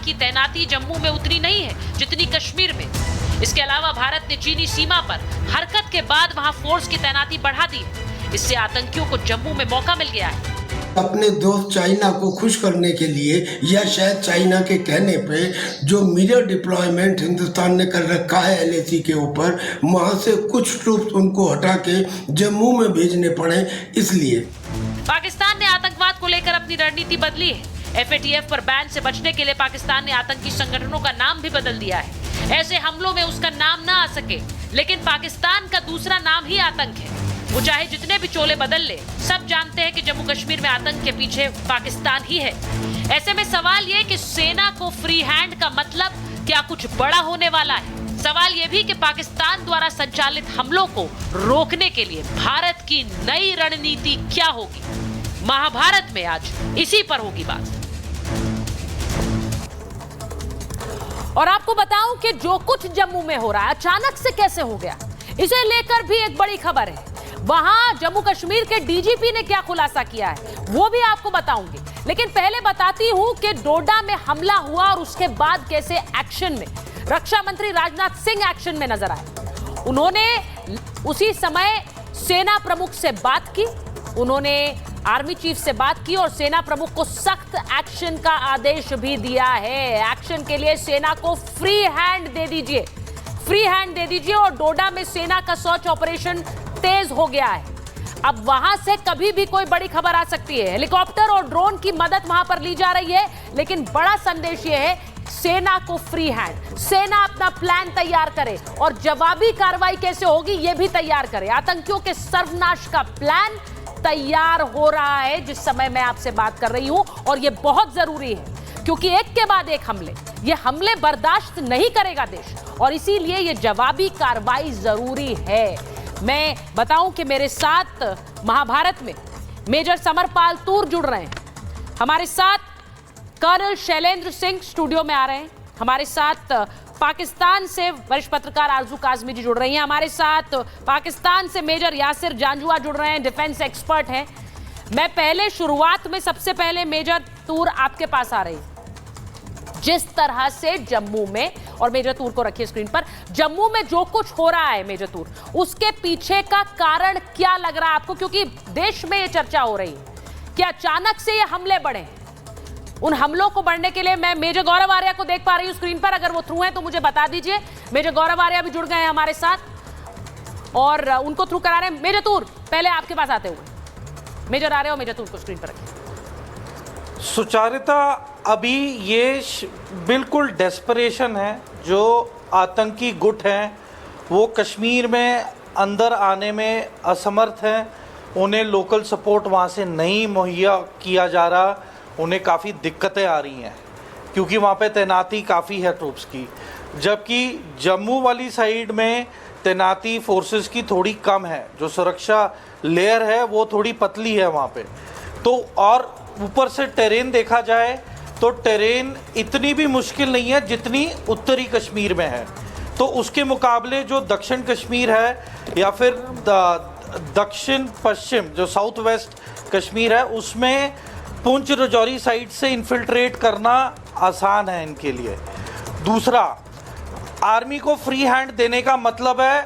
की तैनाती जम्मू में उतनी नहीं है जितनी कश्मीर में। इसके अलावा भारत ने चीनी सीमा पर हरकत के बाद वहां फोर्स की तैनाती बढ़ा दी है। इससे आतंकियों को जम्मू में मौका मिल गया है। अपने दोस्त चाइना को खुश करने के लिए या शायद चाइना के कहने पे जो मिरर डिप्लॉयमेंट हिंदुस्तान ने कर रखा है LAC के ऊपर, वहां से कुछ ट्रूप्स उनको हटा के जम्मू में भेजने पड़े। इसलिए पाकिस्तान ने आतंकवाद को लेकर अपनी रणनीति बदली है। FATF पर बैन से बचने के लिए पाकिस्तान ने आतंकी संगठनों का नाम भी बदल दिया है। ऐसे हमलों में उसका नाम ना आ सके, लेकिन पाकिस्तान का दूसरा नाम ही आतंक है। वो चाहे जितने भी चोले बदल ले, सब जानते हैं कि जम्मू कश्मीर में आतंक के पीछे पाकिस्तान ही है। ऐसे में सवाल ये कि सेना को फ्री हैंड का मतलब क्या कुछ बड़ा होने वाला है? सवाल ये भी कि पाकिस्तान द्वारा संचालित हमलों को रोकने के लिए भारत की नई रणनीति क्या होगी? महाभारत में आज इसी पर होगी बात। और आपको बताऊं कि जो कुछ जम्मू में हो रहा है अचानक से कैसे हो गया, इसे लेकर भी एक बड़ी खबर है। वहां जम्मू कश्मीर के DGP ने क्या खुलासा किया है वो भी आपको बताऊंगी, लेकिन पहले बताती हूं कि डोडा में हमला हुआ और उसके बाद कैसे एक्शन में रक्षा मंत्री राजनाथ सिंह एक्शन में नजर आए। उन्होंने उसी समय सेना प्रमुख से बात की, उन्होंने आर्मी चीफ से बात की और सेना प्रमुख को सख्त एक्शन का आदेश भी दिया है। एक्शन के लिए सेना को फ्री हैंड दे दीजिए, फ्री हैंड दे दीजिए। और डोडा में सेना का सर्च ऑपरेशन तेज हो गया है। अब वहां से कभी भी कोई बड़ी खबर आ सकती है। हेलीकॉप्टर और ड्रोन की मदद वहां पर ली जा रही है, लेकिन बड़ा संदेश यह है सेना को फ्री हैंड, सेना अपना प्लान तैयार करे और जवाबी कार्रवाई कैसे होगी यह भी तैयार करे। आतंकियों के सर्वनाश का प्लान तैयार हो रहा है जिस समय मैं आपसे बात कर रही हूं, और यह बहुत जरूरी है क्योंकि एक के बाद एक ये हमले बर्दाश्त नहीं करेगा देश, और इसीलिए यह जवाबी कार्रवाई जरूरी है। मैं बताऊं कि मेरे साथ महाभारत में मेजर समरपाल तूर जुड़ रहे हैं, हमारे साथ कर्नल शैलेंद्र सिंह स्टूडियो में आ रहे हैं, हमारे साथ पाकिस्तान से वरिष्ठ पत्रकार आरजू काजमी जी जुड़ रही हैं, हमारे साथ पाकिस्तान से मेजर यासिर जांजुआ जुड़ रहे हैं, डिफेंस एक्सपर्ट हैं। मैं पहले शुरुआत में सबसे पहले मेजर तूर आपके पास आ रही हूं। जिस तरह से जम्मू में, और मेजर तूर को रखिए स्क्रीन पर, जम्मू में जो कुछ हो रहा है मेजर तूर, उसके पीछे का कारण क्या लग रहा है आपको? क्योंकि देश में ये चर्चा हो रही है कि अचानक से ये हमले बढ़े। उन हमलों को बढ़ने के लिए मैं मेजर गौरव आर्या को देख पा रही हूं स्क्रीन पर, अगर वो थ्रू हैं तो मुझे बता दीजिए। मेजर गौरव आर्या भी जुड़ गए हैं हमारे साथ और उनको थ्रू करा रहे हैं। मेजर तूर, पहले आपके पास आते हुए मेजर आर्या और मेजर तूर को स्क्रीन पर रखिए। सुचारिता, अभी ये बिल्कुल डेस्परेशन है। जो आतंकी गुट हैं वो कश्मीर में अंदर आने में असमर्थ हैं, उन्हें लोकल सपोर्ट वहाँ से नहीं मुहैया किया जा रहा, उन्हें काफ़ी दिक्कतें आ रही हैं क्योंकि वहाँ पे तैनाती काफ़ी है ट्रूप्स की, जबकि जम्मू वाली साइड में तैनाती फोर्सेस की थोड़ी कम है, जो सुरक्षा लेयर है वो थोड़ी पतली है वहाँ पे। तो और ऊपर से टेरेन देखा जाए तो टेरेन इतनी भी मुश्किल नहीं है जितनी उत्तरी कश्मीर में है। तो उसके मुकाबले जो दक्षिण कश्मीर है या फिर दक्षिण पश्चिम जो साउथ वेस्ट कश्मीर है, उसमें पुंछ राजौरी साइड से इन्फिल्ट्रेट करना आसान है इनके लिए। दूसरा, आर्मी को फ्री हैंड देने का मतलब है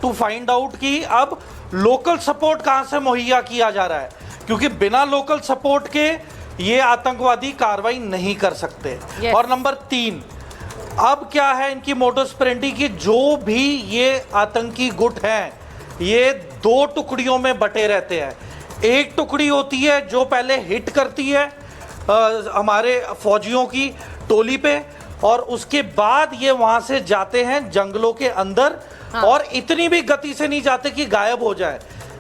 टू फाइंड आउट कि अब लोकल सपोर्ट कहाँ से मुहैया किया जा रहा है, क्योंकि बिना लोकल सपोर्ट के ये आतंकवादी कार्रवाई नहीं कर सकते। Yes. और नंबर 3, अब क्या है इनकी मोडस ऑपरेंडी की, जो भी ये आतंकी गुट हैं ये 2 टुकड़ियों में बटे रहते हैं। एक टुकड़ी होती है जो पहले हिट करती है हमारे फौजियों की टोली पे, और उसके बाद ये वहां से जाते हैं जंगलों के अंदर। हाँ। और इतनी भी गति से नहीं जाते कि गायब हो जाए,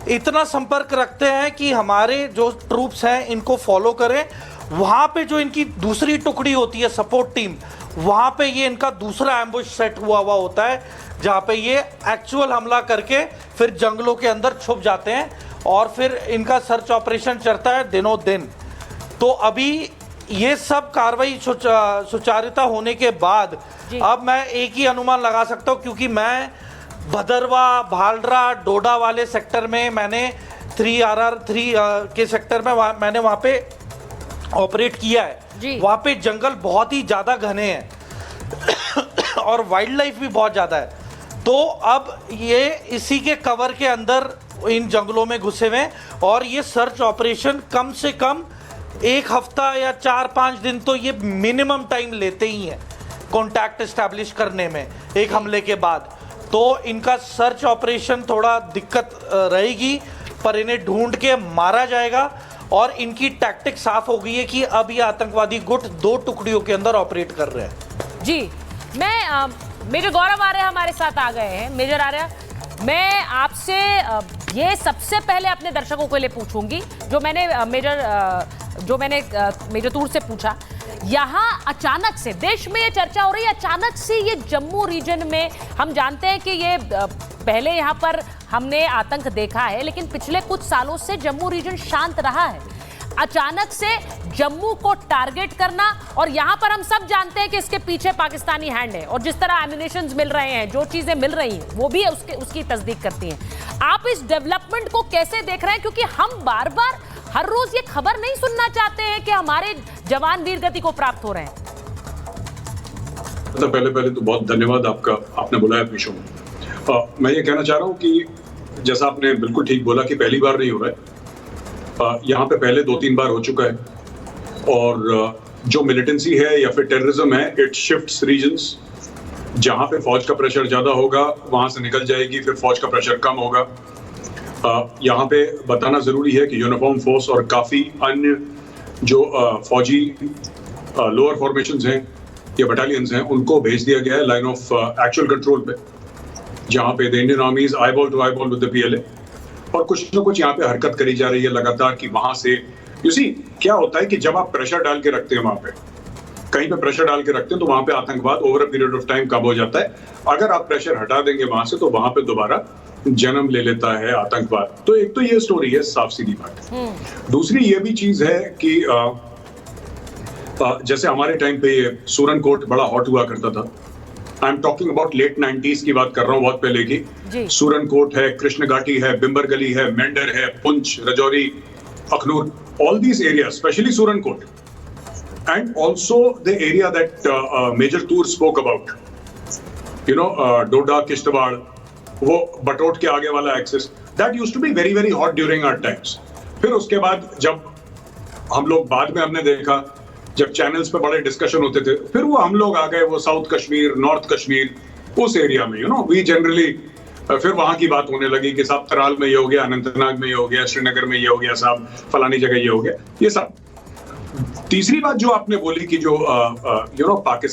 इतना संपर्क रखते हैं कि हमारे जो ट्रूप्स हैं इनको फॉलो करें। वहां पे जो इनकी दूसरी टुकड़ी होती है सपोर्ट टीम, वहां पे ये इनका दूसरा एम्बुश सेट हुआ होता है, जहां पे ये एक्चुअल हमला करके फिर जंगलों के अंदर छुप जाते हैं और फिर इनका सर्च ऑपरेशन चलता है दिनों दिन। तो अभी ये सब कार्रवाई सुचारिता होने के बाद अब मैं एक ही अनुमान लगा सकता हूँ, क्योंकि मैं भदरवा, भालरा, डोडा वाले सेक्टर में मैंने 3RR3 के सेक्टर में मैंने वहाँ पे ऑपरेट किया है। जी। वहां पे जंगल बहुत ही ज्यादा घने हैं और वाइल्ड लाइफ भी बहुत ज्यादा है। तो अब ये इसी के कवर के अंदर इन जंगलों में घुसे हुए हैं और ये सर्च ऑपरेशन कम से कम 1 हफ्ता या 4-5 दिन तो ये मिनिमम टाइम लेते ही हैं कॉन्टैक्ट एस्टैब्लिश करने में एक हमले के बाद। तो इनका सर्च ऑपरेशन थोड़ा दिक्कत रहेगी, पर इन्हें ढूंढ के मारा जाएगा और इनकी टैक्टिक साफ हो गई है कि अब ये आतंकवादी गुट 2 टुकड़ियों के अंदर ऑपरेट कर रहे हैं। जी, मैं मेजर गौरव आर्य हमारे साथ आ गए हैं। मेजर आर्य, मैं आपसे ये सबसे पहले अपने दर्शकों के लिए पूछूंगी जो मैंने मेजर तूर से पूछा। यहाँ अचानक से देश में ये चर्चा हो रही है, अचानक से ये जम्मू रीजन में, हम जानते हैं कि ये पहले यहाँ पर हमने आतंक देखा है, लेकिन पिछले कुछ सालों से जम्मू रीजन शांत रहा है। अचानक से जम्मू को टारगेट करना, और यहाँ पर हम सब जानते हैं कि इसके पीछे पाकिस्तानी हैंड है, और जिस तरह एम्युनिशंस मिल रहे हैं, जो चीजें मिल रही हैं, वो भी उसकी तस्दीक करती हैं। आप इस डेवलपमेंट को कैसे देख रहे हैं? क्योंकि हम बार बार हर रोज ये खबर नहीं सुनना चाहते हैं कि हमारे जवान वीर गति को प्राप्त हो रहे हैं। पहले तो बहुत धन्यवाद आपका, आपने बुलाया अपनी शो में। मैं ये कहना चाह रहा हूँ कि जैसा आपने बिल्कुल ठीक बोला कि पहली बार नहीं हो रहा है, यहाँ पे पहले 2-3 बार हो चुका है। और जो मिलिटेंसी है या फिर टेररिज्म है, इट शिफ्ट्स रीजन्स। जहाँ पे फौज का प्रेशर ज्यादा होगा वहां से निकल जाएगी, फिर फौज का प्रेशर कम होगा। यहाँ पे बताना जरूरी है कि यूनिफॉर्म फोर्स और काफी अन्य जो फौजी लोअर फॉर्मेशंस हैं या बटालियंस हैं, उनको भेज दिया गया है लाइन ऑफ एक्चुअल कंट्रोल पे, जहाँ पे the Indian army is eyeball to eyeball with the PLA। और कुछ न कुछ यहाँ पे हरकत करी जा रही है लगातार कि वहां से यू सी क्या होता है कि जब आप प्रेशर डाल के रखते हैं, वहां पे कहीं पे प्रेशर डाल के रखते हैं, तो वहां पे आतंकवाद over a period of time कम हो जाता है। अगर आप प्रेशर हटा देंगे वहां से, तो वहां पे दोबारा जन्म ले लेता है आतंकवाद। तो एक तो ये स्टोरी है, साफ सीधी बात। दूसरी ये भी चीज है कि जैसे हमारे टाइम पे ये सूरन कोट बड़ा हॉट हुआ करता था। I am talking about late 90s की बात कर रहा हूँ, बहुत पहले की। सूरन कोट है, कृष्ण घाटी है, बिम्बर गली है, मेंढर है, Poonch, Rajouri, Akhnoor, all these area, specially Surankote, and also the area that major Toor spoke about, you know, Doda, Kishtwar, वो बटोट के आगे वाला access, that used to be very very hot during our times. फिर उसके बाद जब हम लोग बाद में हमने देखा, जब चैनल्स पे बड़े डिस्कशन होते थे, फिर वो हम लोग आ गए वो साउथ कश्मीर, नॉर्थ कश्मीर, उस एरिया में, यू नो, वी जनरली फिर वहां की बात होने लगी कि साहब तराल में ये हो गया, अनंतनाग में ये हो गया, श्रीनगर में ये हो गया, साहब फलानी जगह ये हो गया, ये सब। तीसरी बात जो आपने बोली कि जो यू नो पाकिस्तान